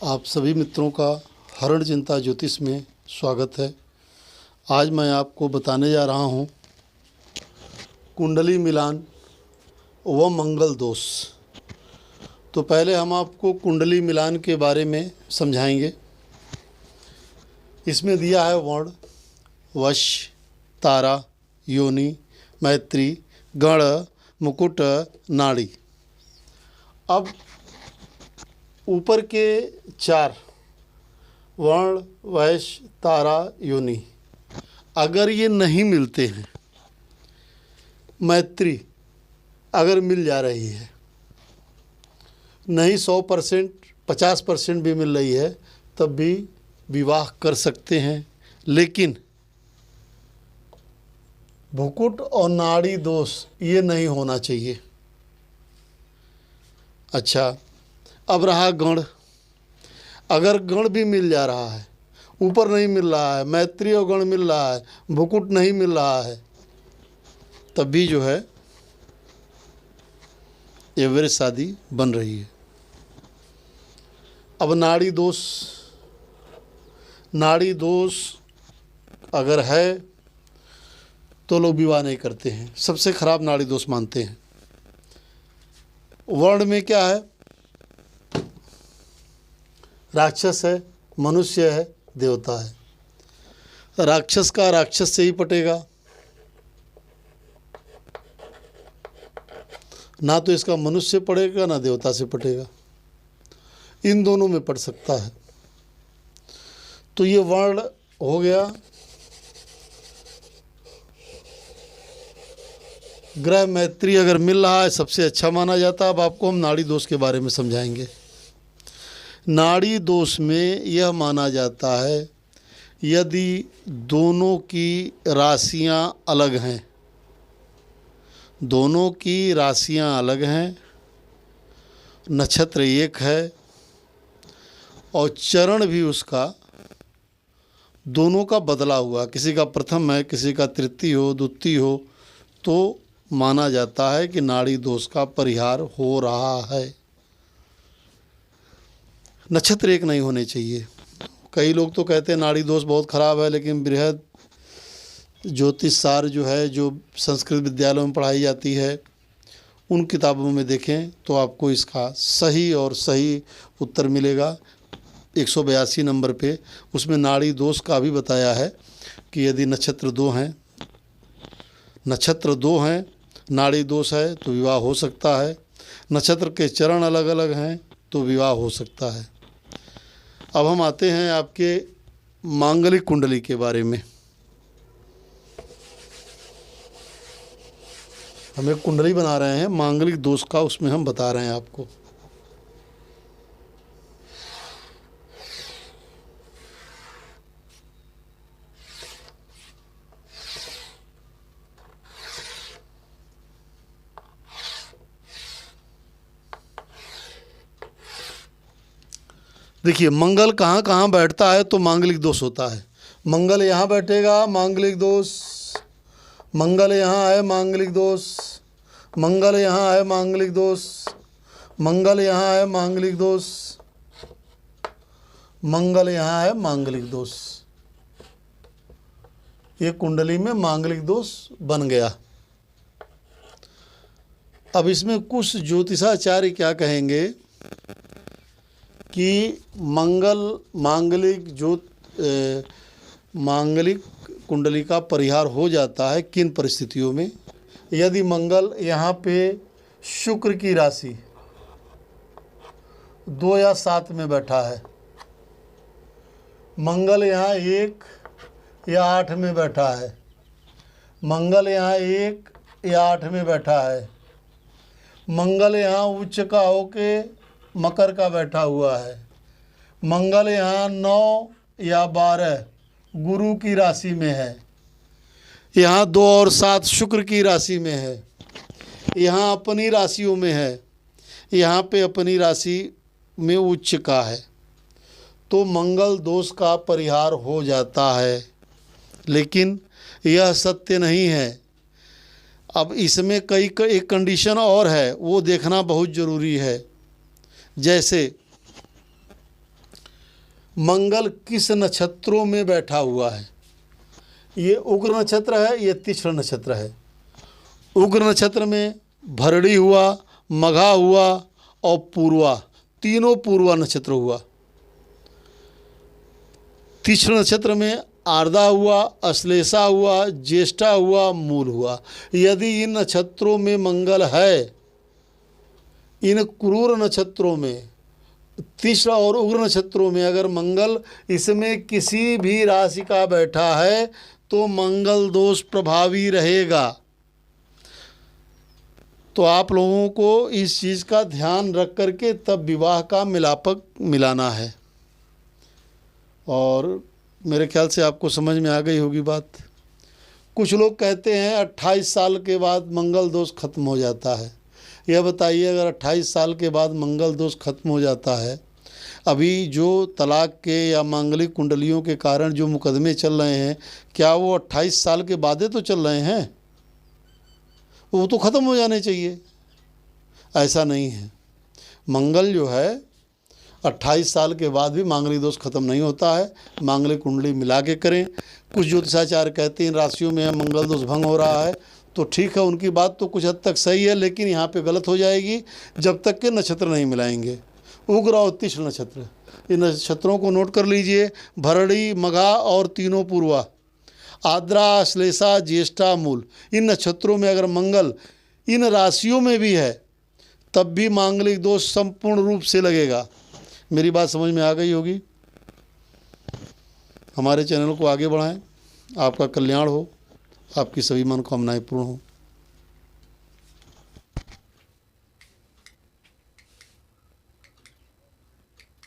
आप सभी मित्रों का हरण चिंता ज्योतिष में स्वागत है। आज मैं आपको बताने जा रहा हूँ कुंडली मिलान व मंगल दोष। तो पहले हम आपको कुंडली मिलान के बारे में समझाएंगे। इसमें दिया है वर्ण, वश, तारा, योनि, मैत्री, गण, मुकुट, नाड़ी। अब ऊपर के चार वर्ण, वैश, तारा, योनि, अगर ये नहीं मिलते हैं, मैत्री अगर मिल जा रही है, नहीं 100%, 50% भी मिल रही है, तब भी विवाह कर सकते हैं। लेकिन भुकुट और नाड़ी दोष ये नहीं होना चाहिए। अच्छा, अब रहा गण। अगर गण भी मिल जा रहा है, ऊपर नहीं मिल रहा है, मैत्री और गण मिल रहा है, भुकुट नहीं मिल रहा है, तब भी जो है एवरेज शादी बन रही है। अब नाड़ी दोष अगर है तो लोग विवाह नहीं करते हैं, सबसे खराब नाड़ी दोष मानते हैं। वर्ण में क्या है? राक्षस है, मनुष्य है, देवता है। राक्षस का राक्षस से ही पटेगा, ना तो इसका मनुष्य पड़ेगा ना देवता से पटेगा, इन दोनों में पड़ सकता है। तो ये वर्ण हो गया। ग्रह मैत्री अगर मिल रहा है सबसे अच्छा माना जाता है। अब आपको हम नाड़ी दोष के बारे में समझाएंगे। नाड़ी दोष में यह माना जाता है यदि दोनों की राशियां अलग हैं, दोनों की राशियां अलग हैं, नक्षत्र एक है और चरण भी उसका दोनों का बदला हुआ, किसी का प्रथम है, किसी का तृतीय हो, द्वितीय हो, तो माना जाता है कि नाड़ी दोष का परिहार हो रहा है। नक्षत्र एक नहीं होने चाहिए। कई लोग तो कहते हैं नाड़ी दोष बहुत ख़राब है, लेकिन बृहद ज्योतिष सार जो है, जो संस्कृत विद्यालयों में पढ़ाई जाती है, उन किताबों में देखें तो आपको इसका सही उत्तर मिलेगा। 182 नंबर पे उसमें नाड़ी दोष का भी बताया है कि यदि नक्षत्र दो हैं, नाड़ी दोष है तो विवाह हो सकता है। नक्षत्र के चरण अलग अलग हैं तो विवाह हो सकता है। अब हम आते हैं आपके मांगलिक कुंडली के बारे में। हम एक कुंडली बना रहे हैं मांगलिक दोष का, उसमें हम बता रहे हैं आपको। देखिए, मंगल कहाँ कहाँ बैठता है तो मांगलिक दोष होता है। मंगल यहाँ बैठेगा, मांगलिक दोष। मंगल यहाँ है, मांगलिक दोष। मंगल यहाँ है, मांगलिक दोष। मंगल यहाँ है, मांगलिक दोष। मंगल यहाँ है, मांगलिक दोष। ये कुंडली में मांगलिक दोष बन गया। अब इसमें कुछ ज्योतिषाचार्य क्या कहेंगे कि मांगलिक कुंडली का परिहार हो जाता है किन परिस्थितियों में? यदि मंगल यहाँ पे शुक्र की राशि 2 या 7 में बैठा है, मंगल यहाँ 1 या 8 में बैठा है, मंगल यहाँ 1 या 8 में बैठा है, मंगल यहाँ उच्च का होके मकर का बैठा हुआ है, मंगल यहाँ 9 या 12 गुरु की राशि में है, यहाँ 2 और 7 शुक्र की राशि में है, यहाँ अपनी राशियों में है, यहाँ पे अपनी राशि में उच्च का है, तो मंगल दोष का परिहार हो जाता है। लेकिन यह सत्य नहीं है। अब इसमें एक कंडीशन और है, वो देखना बहुत ज़रूरी है। जैसे मंगल किस नक्षत्रों में बैठा हुआ है। ये उग्र नक्षत्र है, ये तीक्ष्ण नक्षत्र है। उग्र नक्षत्र में भरणी हुआ, मघा हुआ और पूर्वा, तीनों पूर्वा नक्षत्र हुआ। तीक्ष्ण नक्षत्र में आर्द्रा हुआ, अश्लेषा हुआ, ज्येष्ठा हुआ, मूल हुआ। यदि इन नक्षत्रों में मंगल है, इन क्रूर नक्षत्रों में, तीक्ष्ण और उग्र नक्षत्रों में अगर मंगल इसमें किसी भी राशि का बैठा है तो मंगल दोष प्रभावी रहेगा। तो आप लोगों को इस चीज़ का ध्यान रख करके तब विवाह का मिलापक मिलाना है। और मेरे ख्याल से आपको समझ में आ गई होगी बात। कुछ लोग कहते हैं 28 साल के बाद मंगल दोष खत्म हो जाता है। यह बताइए, अगर 28 साल के बाद मंगल दोष खत्म हो जाता है, अभी जो तलाक के या मांगलिक कुंडलियों के कारण जो मुकदमे चल रहे हैं, क्या वो 28 साल के बाद तो चल रहे हैं? वो तो ख़त्म हो जाने चाहिए। ऐसा नहीं है। मंगल जो है 28 साल के बाद भी मांगलिक दोष खत्म नहीं होता है। मांगलिक कुंडली मिला के करें। कुछ ज्योतिषाचार्य कहते हैं इन राशियों में मंगल दोष भंग हो रहा है, तो ठीक है, उनकी बात तो कुछ हद तक सही है, लेकिन यहाँ पे गलत हो जाएगी जब तक के नक्षत्र नहीं मिलाएंगे। उग्र और तीक्ष्ण नक्षत्र, इन नक्षत्रों को नोट कर लीजिए। भरणी, मघा और तीनों पूर्वा, आर्द्रा, अश्लेषा, ज्येष्ठा, मूल, इन नक्षत्रों में अगर मंगल इन राशियों में भी है तब भी मांगलिक दोष संपूर्ण रूप से लगेगा। मेरी बात समझ में आ गई होगी। हमारे चैनल को आगे बढ़ाएं। आपका कल्याण हो, आपकी सभी मनोकामनाएं पूर्ण हो।